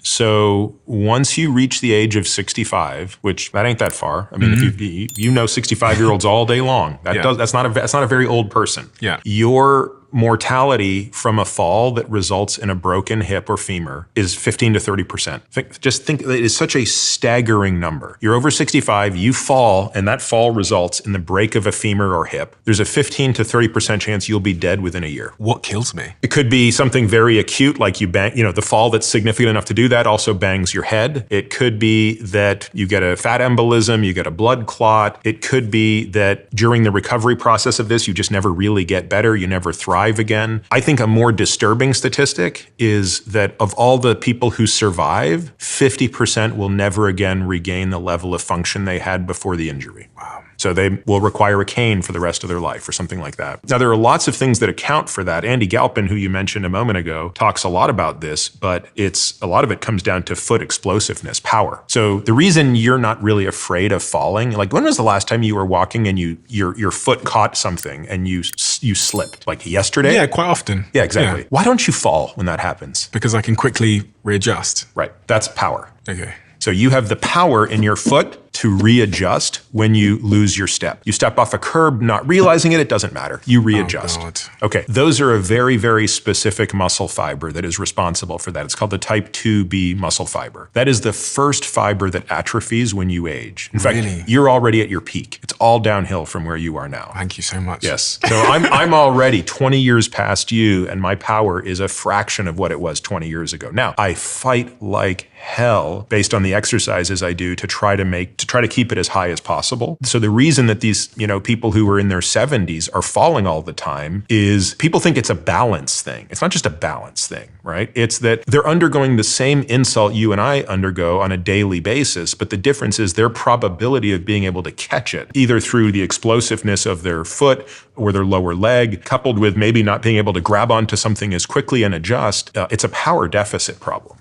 So once you reach the age of 65, which that ain't that far. I mean, if you know 65-year-olds all day long, that's not a very old person. Yeah. Your mortality from a fall that results in a broken hip or femur is 15 to 30%. Just think it is such a staggering number. You're over 65, you fall, and that fall results in the break of a femur or hip. There's a 15 to 30% chance you'll be dead within a year. What kills me? It could be something very acute, like you bang, the fall that's significant enough to do that also bangs your head. It could be that you get a fat embolism, you get a blood clot. It could be that during the recovery process of this, you just never really get better. You never thrive again. I think a more disturbing statistic is that of all the people who survive, 50% will never again regain the level of function they had before the injury. Wow. So they will require a cane for the rest of their life or something like that. Now, there are lots of things that account for that. Andy Galpin, who you mentioned a moment ago, talks a lot about this, but a lot of it comes down to foot explosiveness, power. So the reason you're not really afraid of falling, like when was the last time you were walking and your foot caught something and you slipped? Like yesterday? Yeah, quite often. Yeah, exactly. Yeah. Why don't you fall when that happens? Because I can quickly readjust. Right. That's power. Okay. So you have the power in your foot to readjust when you lose your step. You step off a curb, not realizing it doesn't matter. You readjust. Oh, God. Okay, those are a very, very specific muscle fiber that is responsible for that. It's called the type 2B muscle fiber. That is the first fiber that atrophies when you age. In fact, you're already at your peak. It's all downhill from where you are now. Thank you so much. Yes. So I'm already 20 years past you, and my power is a fraction of what it was 20 years ago. Now, I fight like hell based on the exercises I do to try to keep it as high as possible. So the reason that these, people who are in their 70s are falling all the time is people think it's a balance thing. It's not just a balance thing, right? It's that they're undergoing the same insult you and I undergo on a daily basis, but the difference is their probability of being able to catch it, either through the explosiveness of their foot or their lower leg, coupled with maybe not being able to grab onto something as quickly and adjust. It's a power deficit problem.